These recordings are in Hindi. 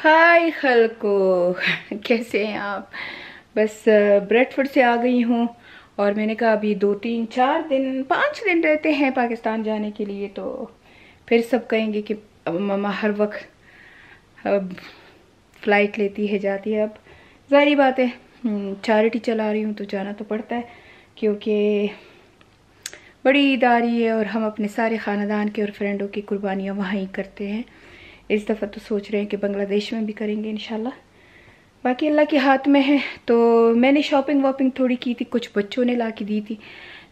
हाय खलको कैसे हैं आप। बस ब्रेडफोर्ड से आ गई हूँ और मैंने कहा अभी 2 3 4 दिन 5 दिन रहते हैं पाकिस्तान जाने के लिए, तो फिर सब कहेंगे कि अब मम्मा हर वक्त अब फ़्लाइट लेती है जाती है। अब ज़ाहिर बात है चैरिटी चला रही हूँ तो जाना तो पड़ता है, क्योंकि बड़ी ईद आ रही है और हम अपने सारे ख़ानदान के और फ्रेंडों की कुर्बानियाँ वहाँ ही करते हैं। इस दफ़ा तो सोच रहे हैं कि बांग्लादेश में भी करेंगे इंशाल्लाह, बाकी अल्लाह के हाथ में है। तो मैंने शॉपिंग वॉपिंग थोड़ी की थी, कुछ बच्चों ने ला के दी थी,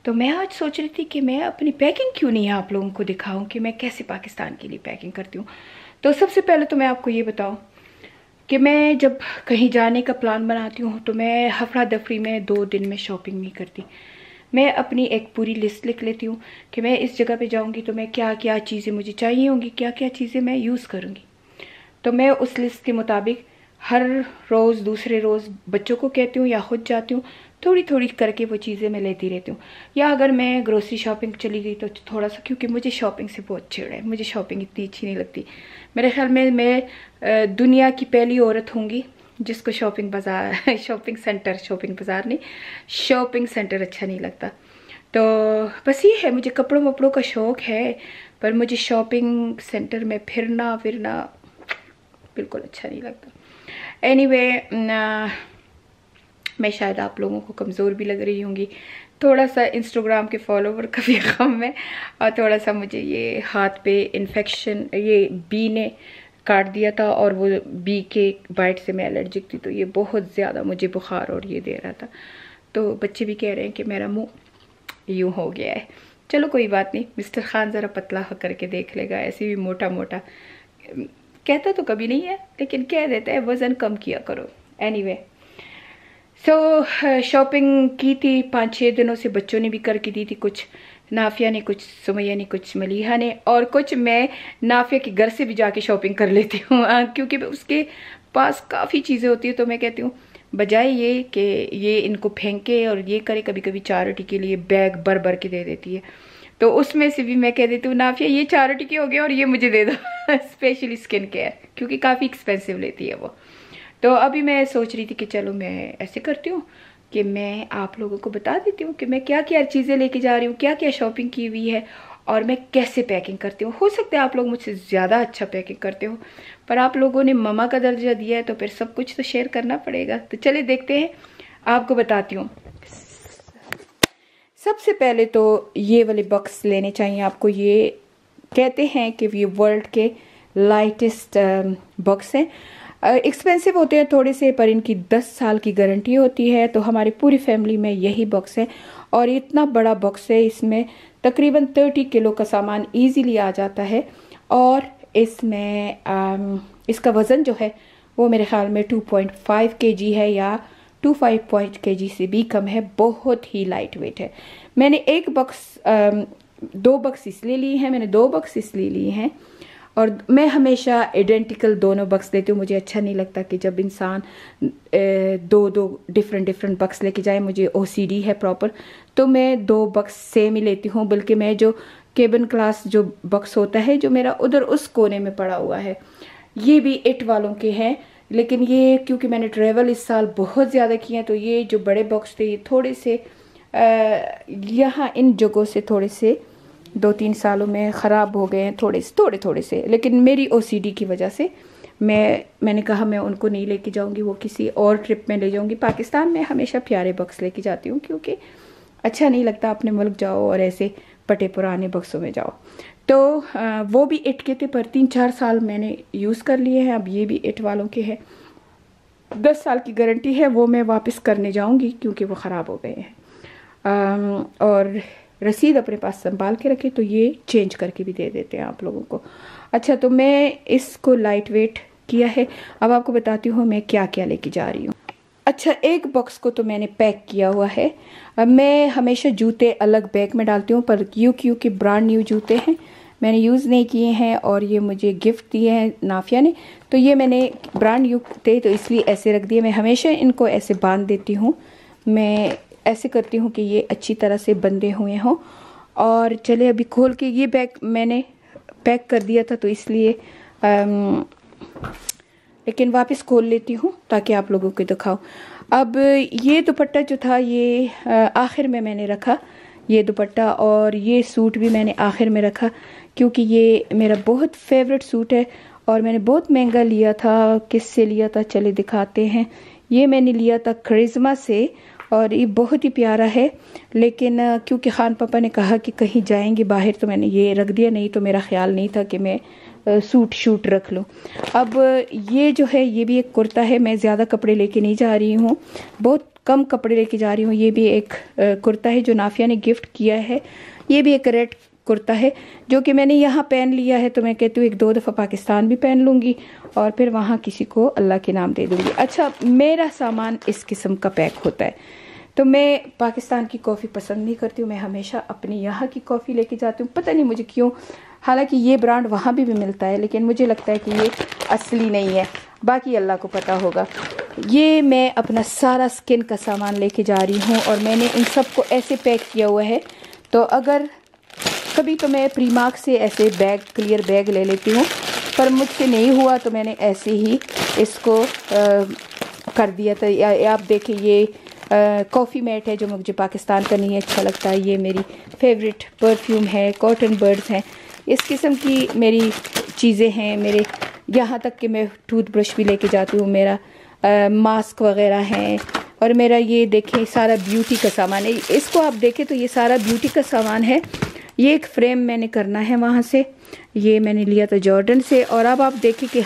तो मैं आज सोच रही थी कि मैं अपनी पैकिंग क्यों नहीं आप लोगों को दिखाऊं कि मैं कैसे पाकिस्तान के लिए पैकिंग करती हूँ। तो सबसे पहले तो मैं आपको ये बताऊँ कि मैं जब कहीं जाने का प्लान बनाती हूँ तो मैं हफड़ा दफड़ी में 2 दिन में शॉपिंग नहीं करती। मैं अपनी एक पूरी लिस्ट लिख लेती हूँ कि मैं इस जगह पे जाऊँगी तो मैं क्या क्या चीज़ें मुझे चाहिए होंगी, क्या क्या चीज़ें मैं यूज़ करूँगी। तो मैं उस लिस्ट के मुताबिक हर रोज़ दूसरे रोज़ बच्चों को कहती हूँ या खुद जाती हूँ, थोड़ी थोड़ी करके वो चीज़ें मैं लेती रहती हूँ। या अगर मैं ग्रोसरी शॉपिंग चली गई तो थोड़ा सा, क्योंकि मुझे शॉपिंग से बहुत चिढ़ है, मुझे शॉपिंग इतनी अच्छी नहीं लगती। मेरे ख्याल में मैं दुनिया की पहली औरत होंगी जिसको शॉपिंग बाज़ार शॉपिंग बाज़ार नहीं, शॉपिंग सेंटर अच्छा नहीं लगता। तो बस ये है, मुझे कपड़ों वपड़ों का शौक़ है, पर मुझे शॉपिंग सेंटर में फिरना बिल्कुल अच्छा नहीं लगता। एनीवे मैं शायद आप लोगों को कमज़ोर भी लग रही होंगी, थोड़ा सा इंस्टाग्राम के फॉलोवर का भी कम है और थोड़ा सा मुझे ये हाथ पे इन्फेक्शन, ये बी ने काट दिया था और वो बी के बाइट से मैं एलर्जिक थी, तो ये बहुत ज़्यादा मुझे बुखार और ये दे रहा था। तो बच्चे भी कह रहे हैं कि मेरा मुंह यूँ हो गया है। चलो कोई बात नहीं, मिस्टर खान ज़रा पतला करके देख लेगा, ऐसे भी मोटा मोटा कहता तो कभी नहीं है लेकिन कह देता है वज़न कम किया करो। एनीवे सो शॉपिंग की थी 5-6 दिनों से, बच्चों ने भी करके दी थी, कुछ नाफिया ने, कुछ सुमैया ने, कुछ मलीहा ने, और कुछ मैं नाफिया के घर से भी जाके शॉपिंग कर लेती हूँ क्योंकि उसके पास काफ़ी चीज़ें होती है। तो मैं कहती हूँ बजाय ये कि ये इनको फेंके और ये करे, कभी कभी चैरिटी के लिए बैग भर भर के दे देती है, तो उसमें से भी मैं कह देती हूँ नाफिया ये चैरिटी की हो गया और ये मुझे दे दो स्पेशली स्किन केयर, क्योंकि काफ़ी एक्सपेंसिव लेती है वो। तो अभी मैं सोच रही थी कि चलो मैं ऐसे करती हूँ कि मैं आप लोगों को बता देती हूँ कि मैं क्या क्या चीज़ें लेके जा रही हूँ, क्या क्या शॉपिंग की हुई है और मैं कैसे पैकिंग करती हूँ। हो सकता है आप लोग मुझसे ज़्यादा अच्छा पैकिंग करते हो, पर आप लोगों ने ममा का दर्जा दिया है तो फिर सब कुछ तो शेयर करना पड़ेगा। तो चलिए देखते हैं, आपको बताती हूँ। सबसे पहले तो ये वाले बॉक्स लेने चाहिए आपको। ये कहते हैं कि ये वर्ल्ड के लाइटेस्ट बॉक्स हैं। एक्सपेंसिव होते हैं थोड़े से, पर इनकी 10 साल की गारंटी होती है। तो हमारी पूरी फैमिली में यही बॉक्स है और इतना बड़ा बॉक्स है, इसमें तकरीबन 30 किलो का सामान इजीली आ जाता है। और इसमें इसका वज़न जो है वो मेरे ख्याल में 2.5 kg है या 2.5 kg से भी कम है, बहुत ही लाइट वेट है। मैंने एक बॉक्स 2 बॉक्स इसलिए लिए हैं, मैंने 2 बॉक्स इसलिए लिए हैं, और मैं हमेशा आइडेंटिकल दोनों बक्स लेती हूँ। मुझे अच्छा नहीं लगता कि जब इंसान 2 डिफरेंट बक्स लेके जाए, मुझे OCD है प्रॉपर, तो मैं 2 बक्स सेम ही लेती हूँ। बल्कि मैं जो केबिन क्लास जो बक्स होता है जो मेरा उधर उस कोने में पड़ा हुआ है, ये भी इट वालों के हैं, लेकिन ये क्योंकि मैंने ट्रेवल इस साल बहुत ज़्यादा किए हैं, तो ये जो बड़े बॉक्स थे ये थोड़े से यहाँ इन जगहों से थोड़े से 2-3 सालों में ख़राब हो गए हैं, थोड़े से। लेकिन मेरी OCD की वजह से मैंने कहा मैं उनको नहीं लेके जाऊंगी, वो किसी और ट्रिप में ले जाऊंगी। पाकिस्तान में हमेशा प्यारे बॉक्स लेके जाती हूँ, क्योंकि अच्छा नहीं लगता अपने मुल्क जाओ और ऐसे पटे पुराने बक्सों में जाओ। तो वो भी इट के थे, पर 3-4 साल मैंने यूज़ कर लिए हैं। अब ये भी इट वालों के हैं, 10 साल की गारंटी है, वो मैं वापस करने जाऊँगी क्योंकि वो ख़राब हो गए हैं। और रसीद अपने पास संभाल के रखे, तो ये चेंज करके भी दे देते हैं आप लोगों को। अच्छा, तो मैं इसको लाइट वेट किया है। अब आपको बताती हूँ मैं क्या क्या लेके जा रही हूँ। अच्छा, एक बॉक्स को तो मैंने पैक किया हुआ है। अब मैं हमेशा जूते अलग बैग में डालती हूँ, पर क्योंकि ब्रांड न्यू जूते हैं, मैंने यूज़ नहीं किए हैं और ये मुझे गिफ्ट दिए हैं नाफिया ने, तो ये मैंने ब्रांड न्यू थे तो इसलिए ऐसे रख दिए। मैं हमेशा इनको ऐसे बांध देती हूँ, मैं ऐसे करती हूँ कि ये अच्छी तरह से बंधे हुए हों। और चले अभी खोल के, ये बैग मैंने पैक कर दिया था तो इसलिए लेकिन वापस खोल लेती हूँ ताकि आप लोगों को दिखाऊं। अब ये दुपट्टा जो था ये आखिर में मैंने रखा, ये दुपट्टा, और ये सूट भी मैंने आखिर में रखा क्योंकि ये मेरा बहुत फेवरेट सूट है और मैंने बहुत महंगा लिया था। किससे लिया था चले दिखाते हैं। ये मैंने लिया था करिश्मा से और ये बहुत ही प्यारा है, लेकिन क्योंकि खान पापा ने कहा कि कहीं जाएंगे बाहर तो मैंने ये रख दिया, नहीं तो मेरा ख्याल नहीं था कि मैं सूट शूट रख लूँ। अब ये जो है ये भी एक कुर्ता है, मैं ज़्यादा कपड़े लेके नहीं जा रही हूँ, बहुत कम कपड़े लेके जा रही हूँ। ये भी एक कुर्ता है जो नाफिया ने गिफ्ट किया है। ये भी एक रेड कुर्ता है जो कि मैंने यहाँ पहन लिया है, तो मैं कहती हूँ एक दो दफ़ा पाकिस्तान भी पहन लूँगी और फिर वहाँ किसी को अल्लाह के नाम दे दूँगी। अच्छा, मेरा सामान इस किस्म का पैक होता है, तो मैं पाकिस्तान की कॉफ़ी पसंद नहीं करती हूँ, मैं हमेशा अपनी यहाँ की कॉफ़ी लेके जाती हूँ। पता नहीं मुझे क्यों, हालांकि ये ब्रांड वहाँ भी मिलता है, लेकिन मुझे लगता है कि ये असली नहीं है, बाकी अल्लाह को पता होगा। ये मैं अपना सारा स्किन का सामान लेके जा रही हूँ और मैंने इन सब को ऐसे पैक किया हुआ है। तो अगर कभी तो मैं प्रीमार्क से ऐसे बैग, क्लियर बैग ले लेती हूँ, पर मुझसे नहीं हुआ तो मैंने ऐसे ही इसको कर दिया था। आप देखिए ये कॉफ़ी मैट है जो मुझे पाकिस्तान का नहीं अच्छा लगता है। ये मेरी फेवरेट परफ्यूम है, कॉटन बर्ड्स हैं, इस किस्म की मेरी चीज़ें हैं। मेरे यहाँ तक कि मैं टूथब्रश भी लेके जाती हूँ, मेरा मास्क वगैरह हैं, और मेरा ये देखें सारा ब्यूटी का सामान है। इसको आप देखें तो ये सारा ब्यूटी का सामान है। ये एक फ्रेम मैंने करना है वहाँ से, ये मैंने लिया था जॉर्डन से। और अब आप देखें कि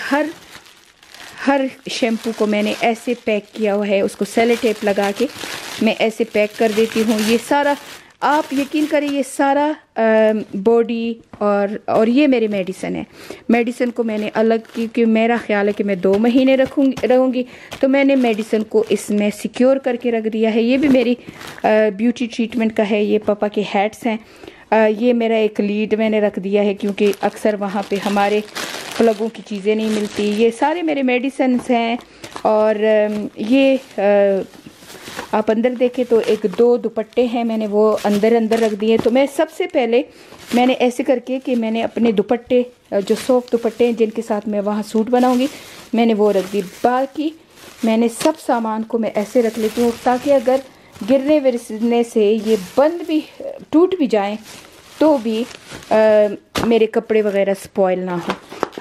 हर शैम्पू को मैंने ऐसे पैक किया हुआ है, उसको सेलो टेप लगा के मैं ऐसे पैक कर देती हूँ। ये सारा आप यकीन करें, ये सारा बॉडी और ये मेरी मेडिसिन है। मेडिसिन को मैंने अलग, क्योंकि मेरा ख्याल है कि मैं 2 महीने रहूँगी, तो मैंने मेडिसिन को इसमें सिक्योर करके रख दिया है। ये भी मेरी ब्यूटी ट्रीटमेंट का है। ये पापा के हैट्स हैं। ये मेरा एक लीड मैंने रख दिया है क्योंकि अक्सर वहाँ पे हमारे प्लगों की चीज़ें नहीं मिलती। ये सारे मेरे मेडिसिन्स हैं। और ये आप अंदर देखें तो 1-2 दुपट्टे हैं, मैंने वो अंदर रख दिए। तो मैं सबसे पहले मैंने ऐसे करके कि मैंने अपने दुपट्टे, जो सॉफ्ट दुपट्टे हैं जिनके साथ मैं वहाँ सूट बनाऊँगी, मैंने वो रख दी। बाकी मैंने सब सामान को मैं ऐसे रख लेती हूँ ताकि अगर गिरने विरने से ये बंद भी, टूट भी जाएं तो भी मेरे कपड़े वगैरह स्पॉइल ना हो।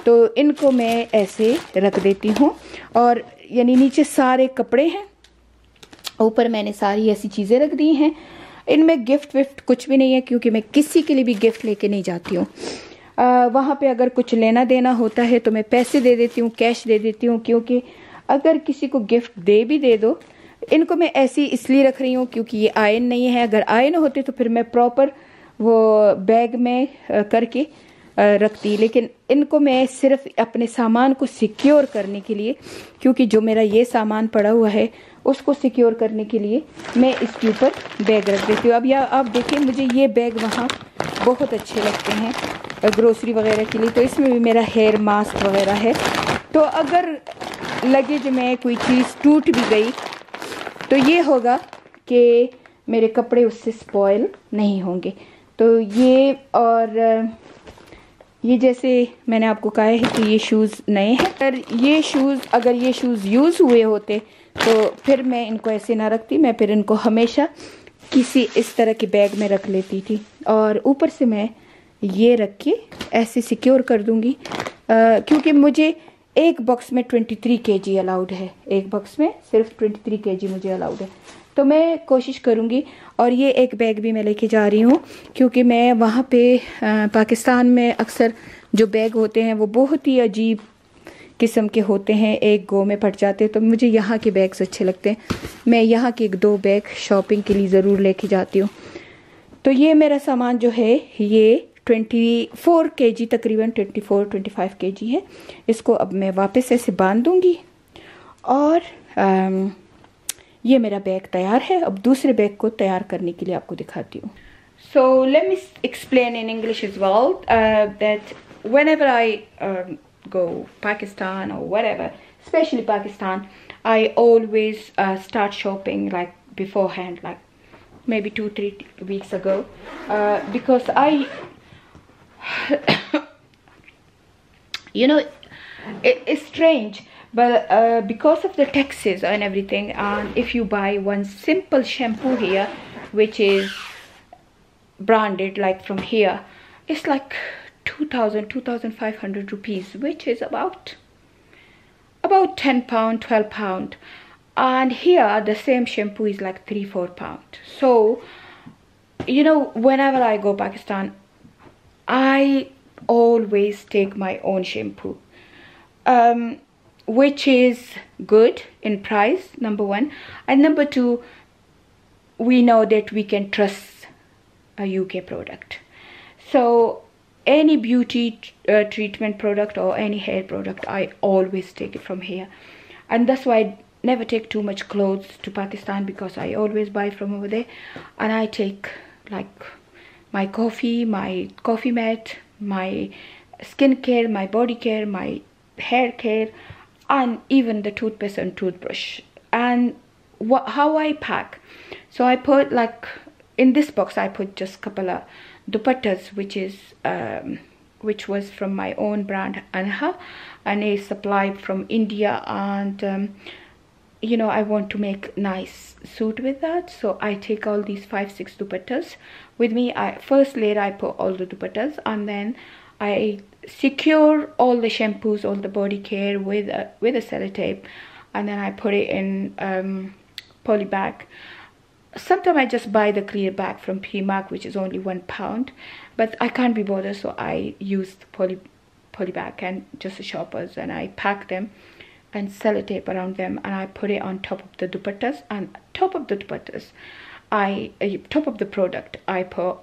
तो इनको मैं ऐसे रख देती हूँ। और यानी नीचे सारे कपड़े हैं, ऊपर मैंने सारी ऐसी चीज़ें रख दी हैं। इनमें गिफ्ट विफ्ट कुछ भी नहीं है क्योंकि मैं किसी के लिए भी गिफ्ट लेके नहीं जाती हूँ। वहाँ पे अगर कुछ लेना देना होता है तो मैं पैसे दे देती हूँ, कैश दे देती हूँ, क्योंकि अगर किसी को गिफ्ट दे दो। इनको मैं ऐसी इसलिए रख रही हूँ क्योंकि ये आयन नहीं है। अगर आयन होते तो फिर मैं प्रॉपर वो बैग में करके रखती, लेकिन इनको मैं सिर्फ अपने सामान को सिक्योर करने के लिए, क्योंकि जो मेरा ये सामान पड़ा हुआ है उसको सिक्योर करने के लिए मैं इसके ऊपर बैग रख देती हूँ। अब आप देखिए, मुझे ये बैग वहाँ बहुत अच्छे लगते हैं ग्रोसरी वगैरह के लिए। तो इसमें भी मेरा हेयर मास्क वगैरह है। तो अगर लगेज में कोई चीज़ टूट भी गई तो ये होगा कि मेरे कपड़े उससे स्पॉइल नहीं होंगे। तो ये, और ये जैसे मैंने आपको कहा है कि ये शूज़ नए हैं, अगर ये शूज़ यूज़ हुए होते तो फिर मैं इनको ऐसे ना रखती, मैं फिर इनको हमेशा किसी इस तरह के बैग में रख लेती थी। और ऊपर से मैं ये रख के ऐसे सिक्योर कर दूंगी, क्योंकि मुझे एक बॉक्स में 23 kg अलाउड है। एक बॉक्स में सिर्फ 23 kg मुझे अलाउड है। तो मैं कोशिश करूँगी। और ये एक बैग भी मैं लेके जा रही हूँ क्योंकि मैं वहाँ पे पाकिस्तान में अक्सर जो बैग होते हैं वो बहुत ही अजीब किस्म के होते हैं, एक गो में फट जाते हैं। तो मुझे यहाँ के बैग्स अच्छे लगते हैं। मैं यहाँ के 1-2 बैग शॉपिंग के लिए ज़रूर लेके जाती हूँ। तो ये मेरा सामान जो है ये 24 kg, तकरीबन 24-25 kg है। इसको अब मैं वापस ऐसे बांध दूँगी और ये मेरा बैग तैयार है। अब दूसरे बैग को तैयार करने के लिए आपको दिखाती हूँ। So let me explain in English as well that whenever I go Pakistan or whatever, especially Pakistan, I always start shopping like beforehand, like maybe 2-3 weeks ago, because I you know, it's strange, but because of the taxes and everything, and if you buy one simple shampoo here, which is branded like from here, it's like 2,500 rupees, which is about 10 pound, 12 pound. And here the same shampoo is like 3-4 pound. So you know, whenever I go Pakistan, I always take my own shampoo, which is good in price, number one, and number two, we know that we can trust a UK product. So any beauty treatment product or any hair product, I always take it from here. And that's why I never take too much clothes to Pakistan, because I always buy from over there. And I take like my coffee mat, my skincare, my body care, my hair care, and even the toothpaste and toothbrush. And how I pack, so I put, like, in this box I put just couple of dupattas, which was from my own brand Anha, and a supply from India. And you know, I want to make nice suit with that, so I take all these 5-6 dupattas with me. First layer I put all the dupattas, and then I secure all the shampoos, all the body care with a sellotape, and then I put it in poly bag. Sometimes I just buy the clear bag from Primark, which is only £1, but I can't be bothered, so I use the poly bag and just the shoppers, and I pack them and sellotape around them, and I put it on top of the dupattas. And top of the dupattas, top of the product, I put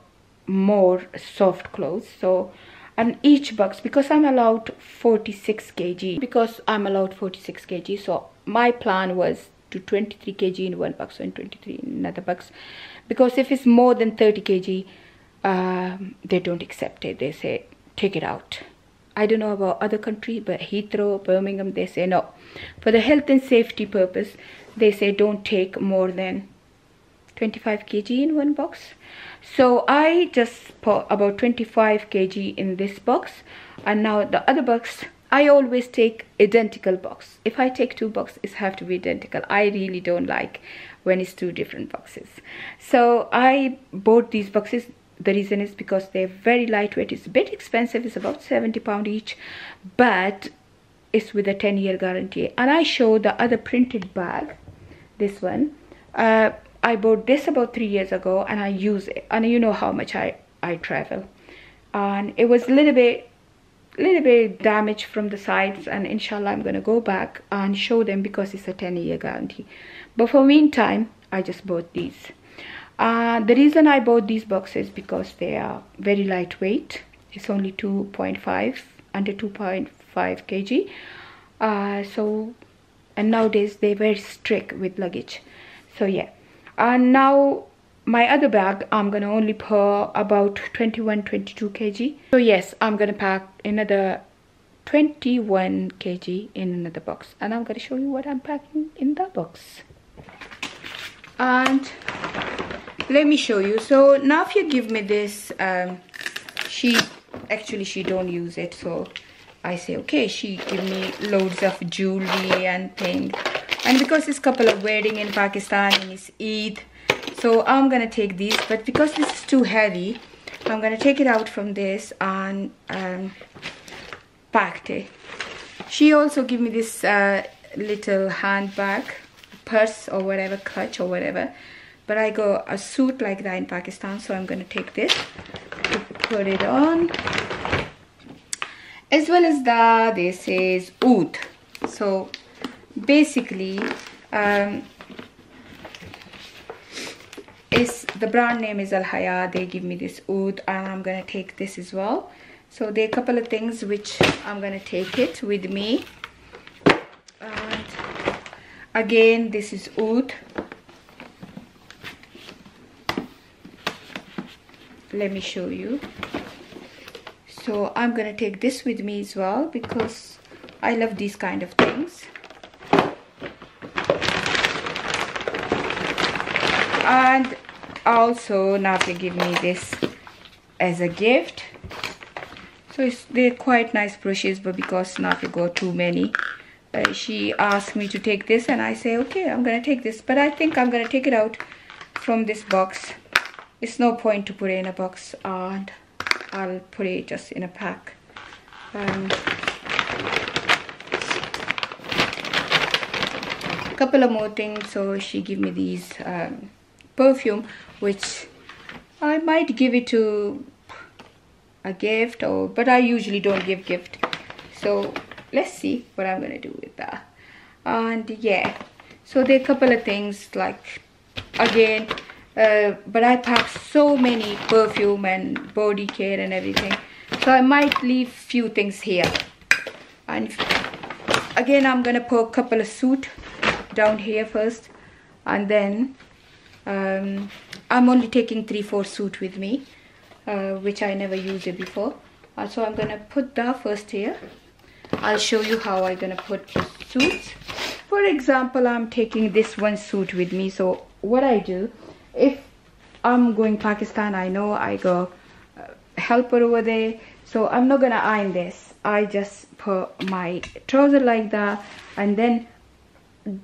more soft clothes. So, and each box, because I'm allowed 46 kg, so my plan was to 23 kg in one box and 23 in another box, because if it's more than 30 kg, they don't accept it. They say take it out. I don't know about other country, but Heathrow, Birmingham, they say no. For the health and safety purpose, they say don't take more than 25 kg in one box. So I just put about 25 kg in this box, and now the other box, I always take identical box. If I take two boxes, it have to be identical. I really don't like when it's two different boxes. So I bought these boxes. The reason is because they're very lightweight. It's a bit expensive. It's about £70 each, but it's with a 10-year guarantee. And I show the other printed bag, this one. I bought this about 3 years ago, and I use it. And you know how much I travel. And it was a little bit damaged from the sides, and inshallah I'm going to go back and show them, because it's a 10-year guarantee. But for meantime, I just bought these. The reason I bought these boxes, because they are very lightweight. It's only 2.5, under 2.5 kg. So, and nowadays they're very strict with luggage. So yeah. And now my other bag, I'm gonna only put about 21-22 kg. So yes, I'm gonna pack another 21 kg in another box, and I'm gonna show you what I'm packing in that box. And let me show you. So now if you give me this, she don't use it, so I say okay. She give me loads of jewelry and things, and because it's couple of wedding in Pakistan and it's Eid, so I'm gonna take these. But because this is too heavy, I'm gonna take it out from this and packed it. She also give me this little handbag, purse or whatever, clutch or whatever. But I got a suit like that in Pakistan, so I'm gonna take this to put it on. As well as that, this says Oud. So basically, the brand name is Al Haya. They give me this Oud, and I'm gonna take this as well. So there are a couple of things which I'm gonna take it with me. And again, this is Oud. Let me show you. So I'm gonna take this with me as well, because I love these kind of things. And also Nafi give me this as a gift. So they're quite nice brushes, but because Nafi got too many, she asked me to take this, and I say, okay, I'm gonna take this, but I think I'm gonna take it out from this box. It's no point to put it in a box, and I'll put it just in a pack. Couple of more things. So she gave me these perfume, which I might give it to a gift, but I usually don't give gift. So let's see what I'm gonna do with that. And yeah, so there are a couple of things, like again, but I packed so many perfume and body care and everything, so I might leave few things here. And again, I'm gonna put a couple of suit down here first, and then I'm only taking 3-4 suit with me, which I never used it before. So I'm gonna put that first here. I'll show you how I'm gonna put the suits. For example, I'm taking this one suit with me. So what I do, if I'm going Pakistan, I know I go helper over there, so I'm not gonna iron this. I just put my trouser like that, and then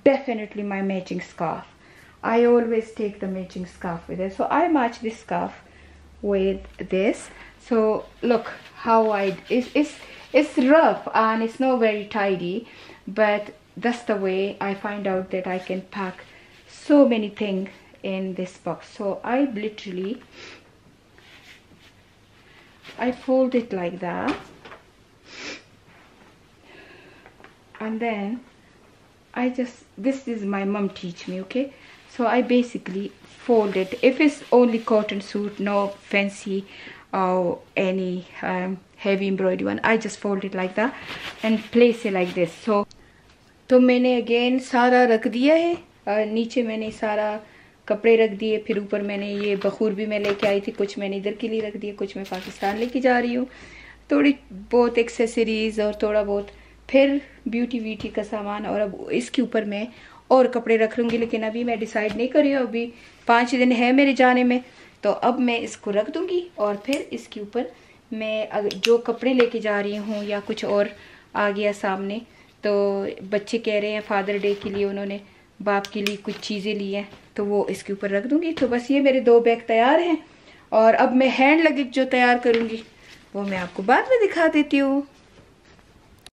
definitely my matching scarf. I always take the matching scarf with it, so I match this scarf with this. So look how it's rough and it's not very tidy, but that's the way I find out that I can pack so many things in this box. So I literally fold it like that, and then this is my mom teach me, okay? So I basically fold it. If it's only cotton suit, no fancy or any heavy embroidery one, I just fold it like that and place it like this. तो मैंने अगेन सारा रख दिया है, नीचे मैंने सारा कपड़े रख दिए, फिर ऊपर मैंने ये बखूर भी मैं लेके आई थी, कुछ मैंने इधर के लिए रख दिए, कुछ मैं पाकिस्तान लेके जा रही हूँ, थोड़ी बहुत एक्सेसरीज और थोड़ा बहुत फिर ब्यूटी का सामान, और अब इसके ऊपर मैं और कपड़े रख लूँगी, लेकिन अभी मैं डिसाइड नहीं कर रही हूँ, अभी 5 दिन है मेरे जाने में, तो अब मैं इसको रख दूँगी और फिर इसके ऊपर मैं जो कपड़े लेके जा रही हूँ या कुछ और आ गया सामने, तो बच्चे कह रहे हैं फादर डे के लिए उन्होंने बाप के लिए कुछ चीज़ें ली हैं, तो वो इसके ऊपर रख दूँगी। तो बस ये मेरे 2 बैग तैयार हैं, और अब मैं हैंड लगेज जो तैयार करूँगी वो मैं आपको बाद में दिखा देती हूँ।